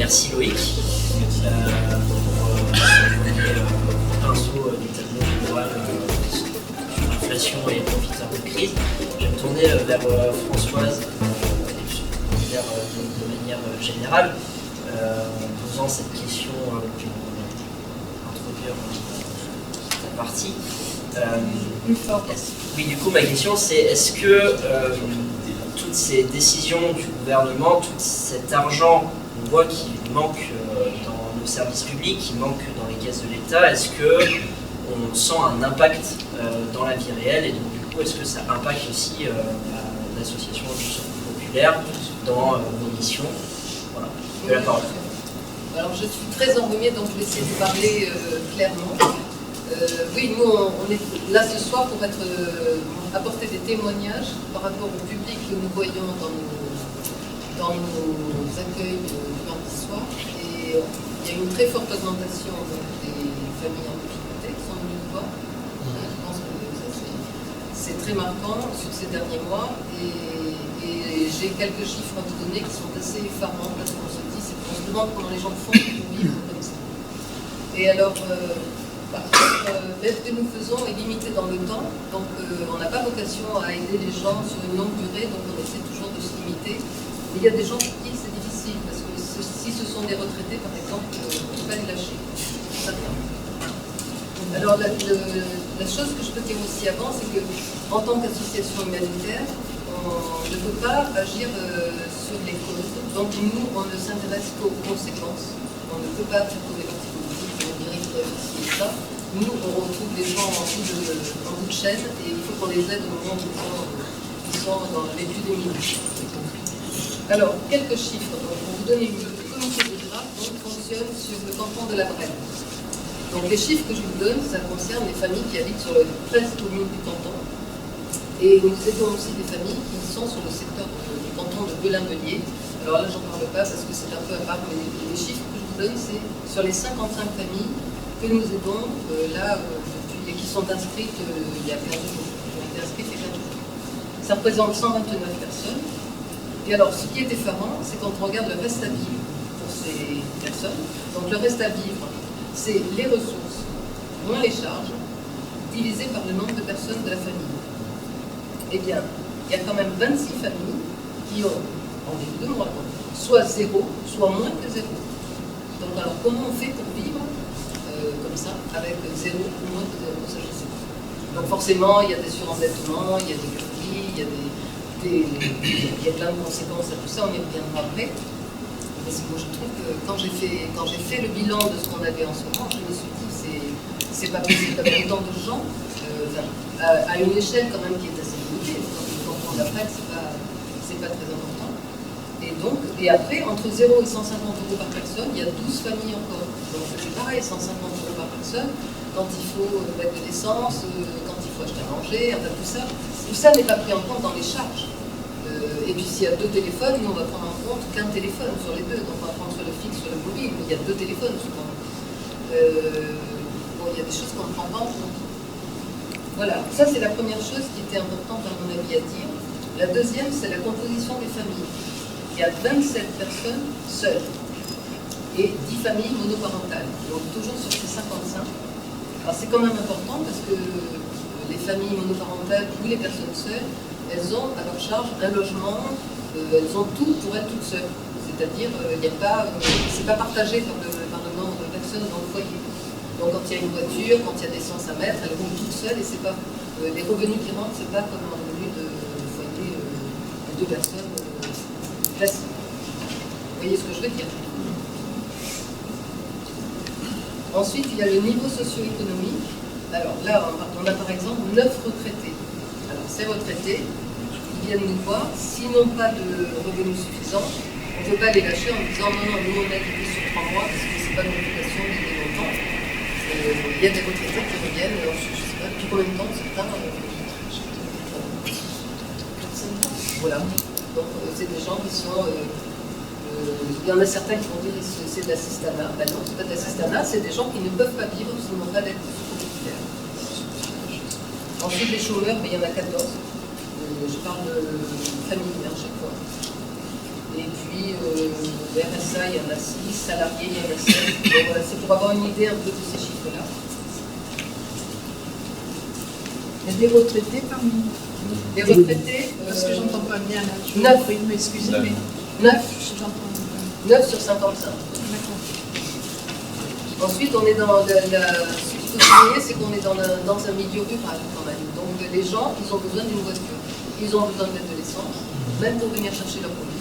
merci Loïc pour un pinceau du tableau général sur l'inflation et les profiteurs de crise. Je vais me tourner vers Françoise de manière générale en posant cette question qui va introduire cette partie. Oui, du coup, ma question c'est est-ce que toutes ces décisions du gouvernement, tout cet argent qu'on voit qui manque dans nos services publics, qui manque dans les caisses de l'État, est-ce qu'on sent un impact dans la vie réelle et donc du coup, est-ce que ça impacte aussi l'association du Secours populaire dans nos missions? Voilà, de la parole. Alors je suis très enrhumée, donc je vais essayer de parler clairement. Oui, nous on est là ce soir pour apporter des témoignages par rapport au public que nous voyons dans nos accueils du mardi soir. Et il y a une très forte augmentation des familles en difficulté qui sont venues nous voir. Je pense que ça c'est très marquant sur ces derniers mois. Et j'ai quelques chiffres à vous donner qui sont assez effarants parce qu'on se dit, on se demande comment les gens font pour vivre comme ça. Et alors, l'aide que nous faisons est limitée dans le temps, donc on n'a pas vocation à aider les gens sur une longue durée, donc on essaie toujours de se limiter. Mais il y a des gens pour qui c'est difficile, parce que si ce sont des retraités, par exemple, on ne peut pas les lâcher. Alors la chose que je peux dire aussi avant, c'est qu'en tant qu'association humanitaire, on ne peut pas agir sur les causes. Donc nous, on ne s'intéresse qu'aux conséquences. On ne peut pas faire comme les partis politiques, on dirait qu'il y a ceci et ça. Nous, on retrouve les gens en bout de chaîne et il faut qu'on les aide au moment où ils sont dans les plus démunis. Alors, quelques chiffres. Donc, pour vous donner une idée, le comité de Graves fonctionne sur le canton de la Brenne. Donc les chiffres que je vous donne, ça concerne les familles qui habitent sur les 13 communes du canton. Et nous aidons aussi des familles qui sont sur le secteur du canton de Belin-Meunier. Alors là, j'en parle pas parce que c'est un peu à part, mais les chiffres que je vous donne, c'est sur les 55 familles que nous aidons et qui sont inscrites il y a 15 jours. Qui ont été inscrites il y a 15 jours. Ça représente 129 personnes. Et alors, ce qui est effarant, c'est quand on regarde le reste à vivre pour ces personnes. Donc le reste à vivre, c'est les ressources moins les charges, divisé par le nombre de personnes de la famille. Eh bien, il y a quand même 26 familles qui ont, en début de mois, soit 0, soit moins que 0. Donc alors, comment on fait pour vivre comme ça, avec 0 ou moins que 0, ça je sais pas. Donc forcément, il y a des surendettements, il y a des conflits, il y a plein de conséquences à tout ça, on y reviendra après. Parce que moi, je trouve que quand j'ai fait le bilan de ce qu'on avait en ce moment, je me suis dit, c'est pas possible d'avoir autant de gens, à une échelle quand même qui est assez limitée. Quand on prend la prête, c'est pas très important. Et après, entre 0 et 150 € par personne, il y a 12 familles encore. Donc c'est pareil, 150 € par personne, quand il faut mettre de l'essence, quand il faut acheter à manger, enfin tout ça n'est pas pris en compte dans les charges. Et puis s'il y a 2 téléphones, nous on va prendre en compte qu'un téléphone sur les deux, donc on va prendre sur le fixe, sur le mobile, mais il y a 2 téléphones souvent. Bon, il y a des choses qu'on ne prend pas en compte. Voilà, ça c'est la première chose qui était importante à mon avis à dire. La deuxième, c'est la composition des familles. Il y a 27 personnes seules et 10 familles monoparentales, donc toujours sur ces 55. Alors c'est quand même important parce que les familles monoparentales ou les personnes seules, elles ont à leur charge un logement, elles ont tout pour elles toutes seules. C'est-à-dire, c'est pas partagé par le nombre de personnes dans le foyer. Donc quand il y a une voiture, quand il y a des l'essence à mettre, elles roulent toutes seules et c'est pas les revenus qui rentrent, c'est pas comme un revenu de foyer de 2 personnes classiques. Vous voyez ce que je veux dire? Ensuite, il y a le niveau socio-économique. Alors là, on a par exemple 9 retraités. Alors ces retraités, ils viennent nous voir, s'ils n'ont pas de revenus suffisants, on ne peut pas les lâcher en disant non, non, nous on a été sur 3 mois parce que c'est pas une obligation d'aider longtemps. Il y a des retraités qui reviennent, alors, je ne sais pas depuis combien de temps certains. Voilà. Donc c'est des gens qui sont. Il y en a certains qui vont dire que c'est de l'assistanat. Ben non, c'est pas de l'assistanat, c'est des gens qui ne peuvent pas vivre s'ils n'ont pas d'aide communautaire. Ensuite, les chômeurs, mais il y en a 14. Je parle de famille à chaque fois. Et puis, RSA, il y en a 6, salariés, il y en a 7. Donc voilà, c'est pour avoir une idée un peu de ces chiffres-là. Il y a des retraités parmi nous. Les retraités, Parce que j'entends pas bien là. 9. Oui, m'excusez, mais 9 j'entends. 9 sur 55. D'accord. Ensuite, on est dans ce qu'il faut souligner, c'est qu'on est dans un milieu rural quand même. Donc les gens, ils ont besoin d'une voiture. Ils ont besoin de mettre de l'essence, même pour venir chercher leur produit.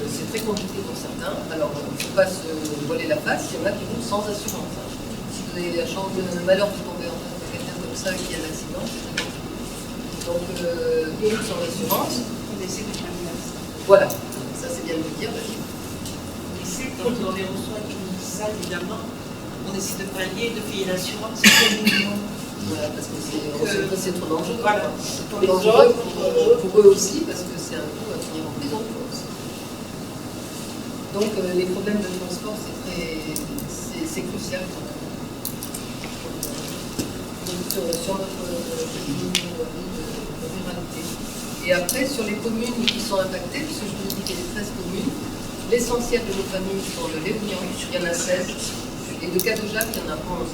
C'est très compliqué pour certains. Alors, il ne faut pas se voiler la face. Il y en a qui roulent sans assurance. Hein. Si vous avez la chance de malheur de tomber en face de quelqu'un comme ça qui a un accident, c'est très compliqué. Donc, ils roulent sans assurance. On essaie de faire place. Voilà, ça c'est bien de le dire. On essaie, quand on les reçoit, qui nous disent ça, évidemment, on essaie de pallier, de payer l'assurance. Voilà, parce que c'est trop dangereux. Voilà. C'est trop dangereux pour eux aussi, parce que c'est un coup à finir en prison. Donc les problèmes de transport, c'est crucial quand même. Donc, sur notre ruralité. Et après, sur les communes qui sont impactées, puisque je vous ai dit qu'il y a 13 communes, l'essentiel de nos familles sont de Léognan, il y en a 16, et de Cadojac, il y en a 11.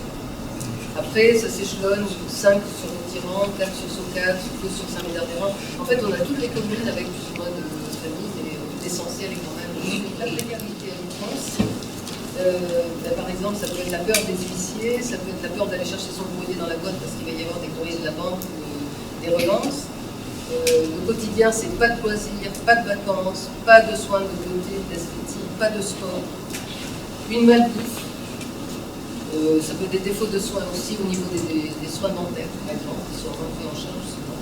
Après, ça s'échelonne, 5 sur le Tyran, 4 sur Socat, 2 sur Saint-Médard-des-Rangs. En fait, on a toutes les communes avec plus ou moins de familles, mais l'essentiel est quand même la précarité en France. Par exemple, ça peut être la peur des huissiers, ça peut être la peur d'aller chercher son courrier dans la boîte parce qu'il va y avoir des courriers de la banque ou des relances. Le quotidien, c'est pas de loisirs, pas de vacances, pas de soins de beauté, d'esthétique, pas de sport, une malbouffe. Ça peut être des défauts de soins aussi au niveau des soins dentaires, par exemple, qui sont pris en charge souvent.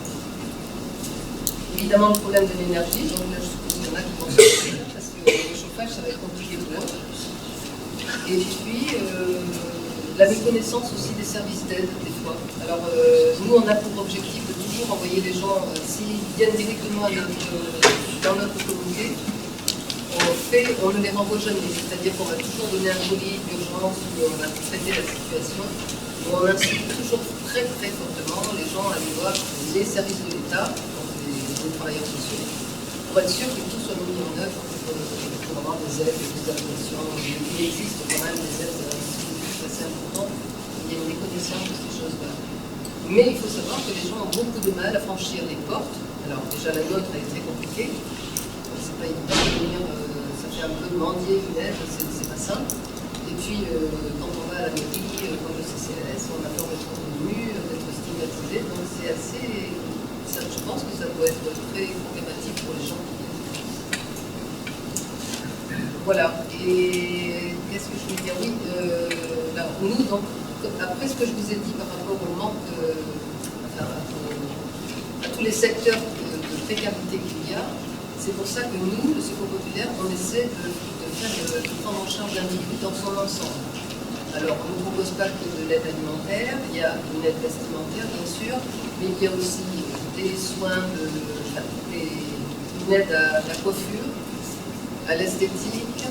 Évidemment, le problème de l'énergie, donc là, je suppose qu'il y en a qui vont se faire parce que le chauffage, ça va être compliqué pour eux. Et puis, la méconnaissance aussi des services d'aide, des fois. Alors, nous, on a pour objectif de toujours envoyer les gens, s'ils viennent directement dans notre communauté, on ne les renvoie jamais. C'est-à-dire qu'on va toujours donner un colis d'urgence où on va traiter la situation. Mais on incite toujours très très fortement les gens à aller voir les services de l'État, les travailleurs sociaux, pour être sûr que tout soit mis en œuvre pour avoir des aides, des allocations. Il existe quand même des aides assez importantes. Il y a une méconnaissance de ces choses-là. Mais il faut savoir que les gens ont beaucoup de mal à franchir les portes. Alors déjà la nôtre est très compliquée. C'est pas évident de venir, ça fait un peu mendier une aide, c'est pas simple. Et puis quand on va à la mairie, comme le CCLS, on a peur d'être reconnu, d'être stigmatisé. Donc c'est assez. Je pense que ça doit être très problématique pour les gens qui viennent. Voilà. Et qu'est-ce que je veux dire? Oui, alors, nous, donc, après ce que je vous ai dit par rapport au manque, à tous les secteurs de précarité qu'il y a, c'est pour ça que nous, le Secours populaire, on essaie de prendre en charge l'individu dans son ensemble. Alors, on ne propose pas que de l'aide alimentaire, il y a une aide vestimentaire, bien sûr, mais il y a aussi des soins, une aide à la coiffure, à l'esthétique,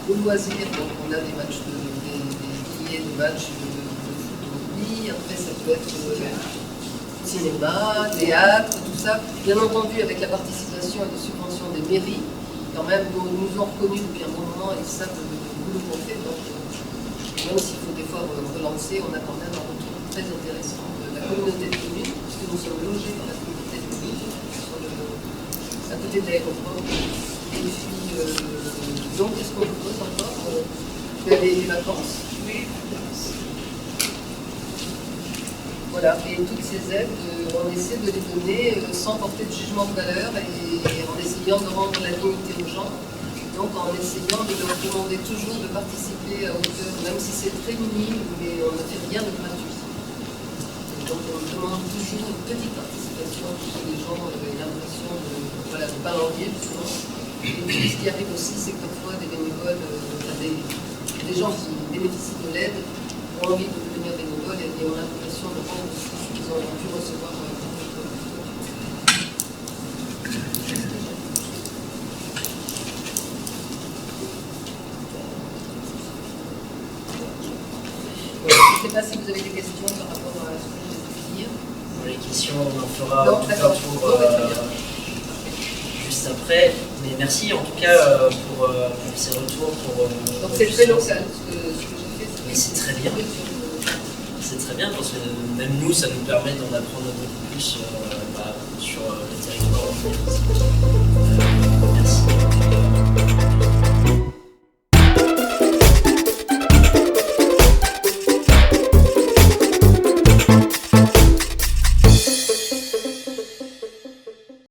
au loisir. Donc, on a des matchs des billets de matchs de foot au rugby. Après, ça peut être cinéma, théâtre, tout ça. Bien entendu, avec la participation et les subventions des mairies, quand même, nous ont reconnus depuis un bon moment et savent le boulot qu'on fait. Donc, même s'il faut des fois relancer, on a quand même un retour très intéressant de la communauté de communes, puisque nous sommes logés dans la communauté de communes, à côté de l'aéroport. Et puis, donc, qu'est-ce qu'on propose encore? Les vacances. Oui. Voilà, et toutes ces aides, on essaie de les donner sans porter de jugement de valeur et en essayant de rendre la dignité aux gens. Donc en essayant de leur demander toujours de participer à hauteur, même si c'est très minime, mais on ne fait rien de gratuit. Et donc on demande toujours une petite participation pour que les gens aient l'impression de pas l'envier, justement. Et puis ce qui arrive aussi, c'est que parfois des bénévoles, des gens qui bénéficient de l'aide ont envie de devenir bénévoles et ont l'impression de rendre ce qu'ils ont pu recevoir. Je ne sais pas si vous avez des questions par rapport à ce que je viens de dire. Les questions, on en fera Non, tout un tour juste après. Mais merci en tout cas pour ces retours. Donc c'est très local ce que j'ai fait. Mais c'est très bien. C'est très bien parce que même nous, ça nous permet d'en apprendre beaucoup plus sur le territoire.